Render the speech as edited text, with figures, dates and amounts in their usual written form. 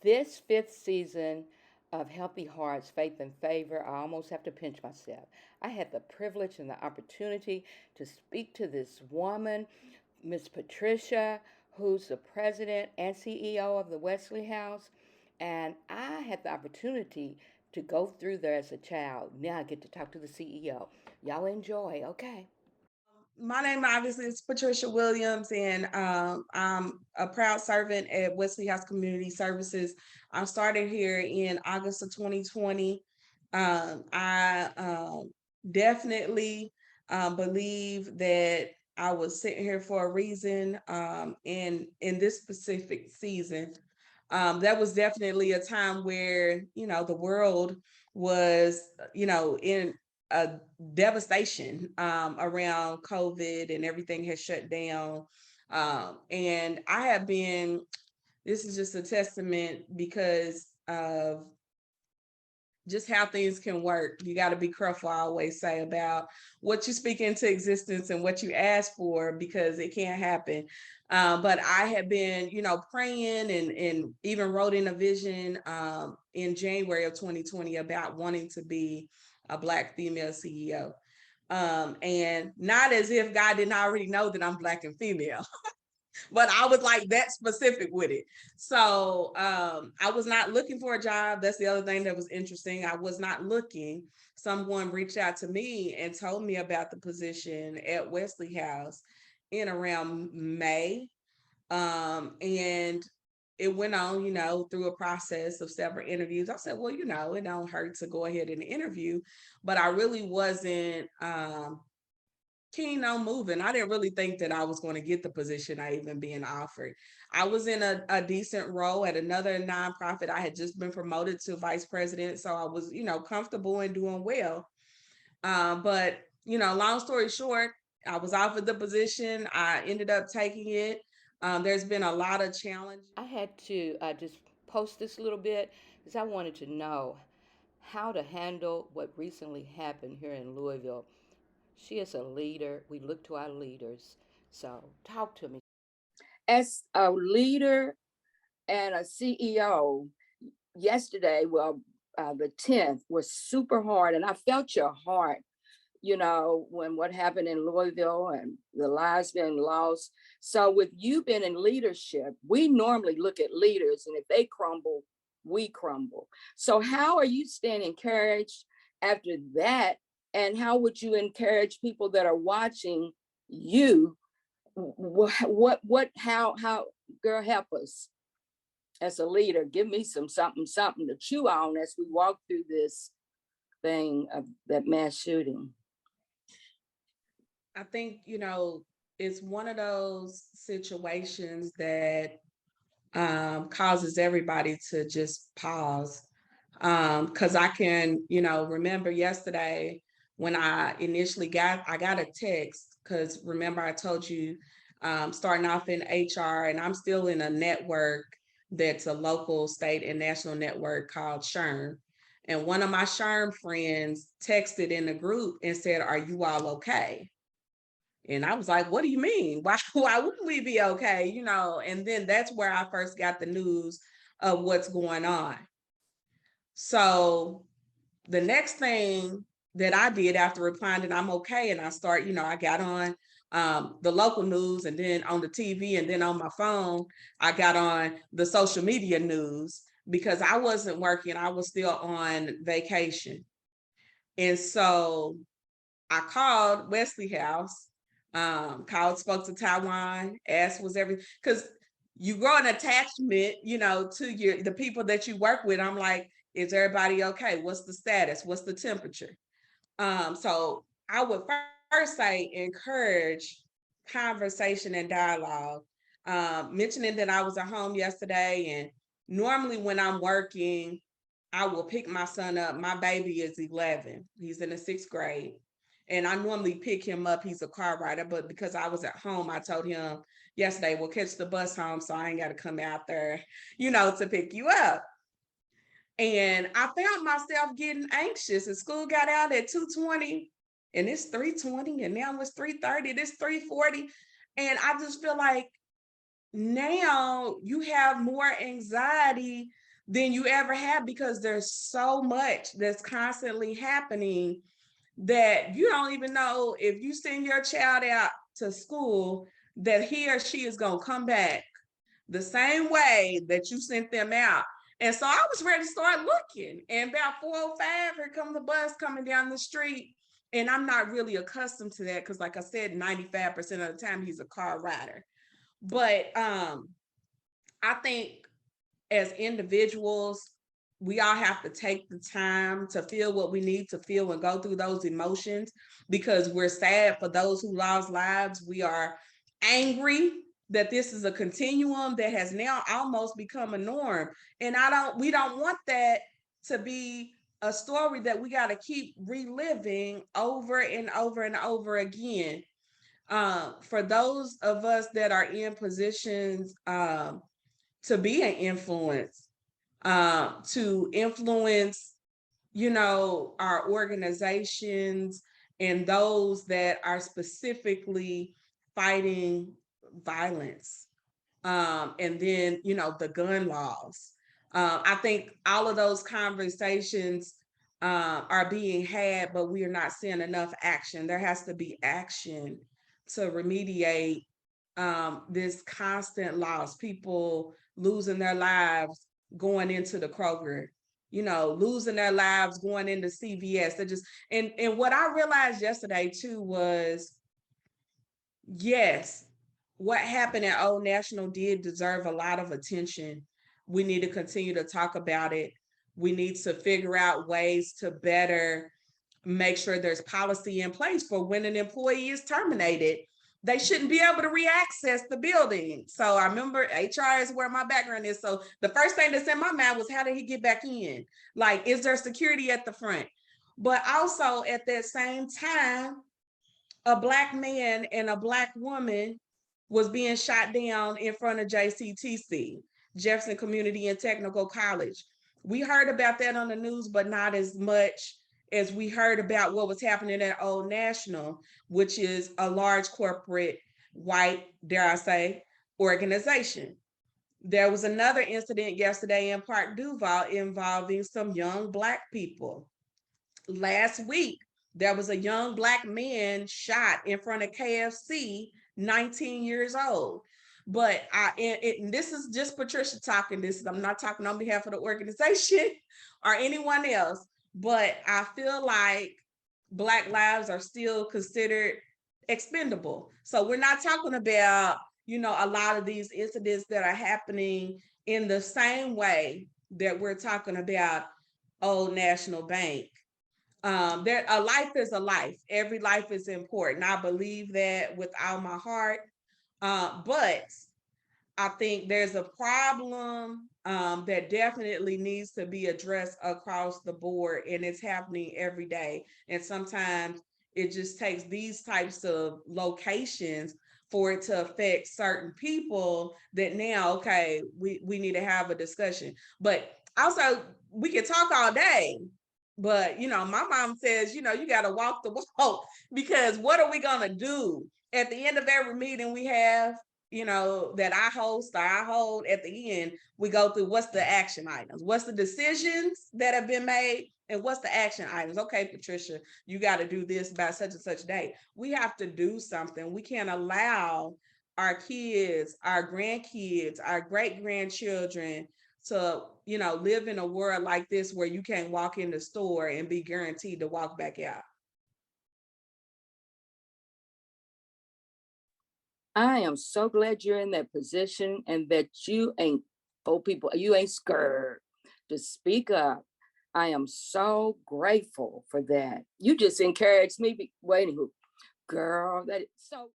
This fifth season of Healthy Hearts, Faith and Favor, I almost have to pinch myself. I had the privilege and the opportunity to speak to this woman, Miss Patricia, who's the president and CEO of the Wesley House. And I had the opportunity to go through there as a child. Now I get to talk to the CEO. Y'all enjoy, okay? My name obviously is Patricia Williams, and I'm a proud servant at Wesley House Community Services. I started here in August of 2020. I definitely believe that I was sitting here for a reason. In this specific season, that was definitely a time where the world was in a devastation around COVID, and everything has shut down. And I have been, this is just a testament because of just how things can work. You got to be careful, I always say, about what you speak into existence and what you ask for, because it can't happen. But I have been, praying and even wrote in a vision in January of 2020 about wanting to be a Black female CEO. And not as if God didn't already know that I'm Black and female, but I was like that specific with it. So I was not looking for a job. That's the other thing that was interesting. I was not looking. Someone reached out to me and told me about the position at Wesley House in around May. And it went on, through a process of several interviews. I said, well, it don't hurt to go ahead and interview, but I really wasn't keen on moving. I didn't really think that I was going to get the position I even being offered. I was in a decent role at another nonprofit. I had just been promoted to vice president, so I was, comfortable and doing well. But long story short, I was offered the position. I ended up taking it. There's been a lot of challenges. I had to just post this a little bit because I wanted to know how to handle what recently happened here in Louisville. She is a leader. We look to our leaders. So talk to me. As a leader and a CEO, yesterday, the 10th was super hard, and I felt your heart, when what happened in Louisville and the lives being lost. So with you being in leadership, we normally look at leaders, and if they crumble, we crumble. So how are you staying encouraged after that? And how would you encourage people that are watching you? How, girl, help us as a leader. Give me something to chew on as we walk through this thing of that mass shooting. I think, it's one of those situations that causes everybody to just pause. Because I can, remember yesterday when I got a text, because remember I told you, starting off in HR, and I'm still in a network that's a local, state, and national network called SHRM. And one of my SHRM friends texted in the group and said, "Are you all okay?" And I was like, what do you mean? Why wouldn't we be okay? And then that's where I first got the news of what's going on. So the next thing that I did after replying that I'm okay, and I got on the local news, and then on the TV, and then on my phone, I got on the social media news because I wasn't working. I was still on vacation. And so I called Wesley House, spoke to Taiwan, asked was everything, because you grow an attachment, to the people that you work with. I'm like, is everybody okay? What's the status? What's the temperature? So I would first say encourage conversation and dialogue. Mentioning that I was at home yesterday, and normally when I'm working, I will pick my son up. My baby is 11. He's in the sixth grade. And I normally pick him up. He's a car rider. But because I was at home, I told him yesterday, we'll catch the bus home, so I ain't got to come out there, to pick you up. And I found myself getting anxious. And school got out at 2:20, and it's 3:20, and now it's 3:30, it's 3:40. And I just feel like now you have more anxiety than you ever have, because there's so much that's constantly happening that you don't even know if you send your child out to school that he or she is going to come back the same way that you sent them out. And so I was ready to start looking. And about 4:05, here come the bus coming down the street. And I'm not really accustomed to that because, like I said, 95% of the time he's a car rider. But I think as individuals, we all have to take the time to feel what we need to feel and go through those emotions, because we're sad for those who lost lives. We are angry that this is a continuum that has now almost become a norm. And we don't want that to be a story that we got to keep reliving over and over and over again. For those of us that are in positions to be an influence, to influence, our organizations and those that are specifically fighting violence. And then, the gun laws. I think all of those conversations are being had, but we are not seeing enough action. There has to be action to remediate this constant loss, people losing their lives going into the Kroger, losing their lives going into CVS. And what I realized yesterday too was, yes, what happened at Old National did deserve a lot of attention. We need to continue to talk about it. We need to figure out ways to better make sure there's policy in place for when an employee is terminated. They shouldn't be able to reaccess the building. So I remember HR is where my background is. So the first thing that's in my mind was, how did he get back in? Like, is there security at the front? But also at that same time, a Black man and a Black woman was being shot down in front of JCTC, Jefferson Community and Technical College. We heard about that on the news, but not as much as we heard about what was happening at Old National, which is a large corporate, white, dare I say, organization. There was another incident yesterday in Park Duval involving some young Black people. Last week, there was a young Black man shot in front of KFC, 19 years old. But and this is just Patricia talking. I'm not talking on behalf of the organization or anyone else. But I feel like Black lives are still considered expendable. So we're not talking about, a lot of these incidents that are happening in the same way that we're talking about Old National Bank. A life is a life. Every life is important. I believe that with all my heart. But I think there's a problem that definitely needs to be addressed across the board, and it's happening every day. And sometimes it just takes these types of locations for it to affect certain people that now, okay, we need to have a discussion. But also, we can talk all day, but my mom says, you got to walk the walk, because what are we going to do at the end of every meeting we have, that I host or I hold? At the end, we go through, what's the action items, what's the decisions that have been made, and what's the action items. Okay, Patricia, you got to do this by such and such date. We have to do something. We can't allow our kids, our grandkids, our great grandchildren to, live in a world like this where you can't walk in the store and be guaranteed to walk back out. I am so glad you're in that position and that you ain't, you ain't scared to speak up. I am so grateful for that. You just encouraged me. Wait, girl, that is so.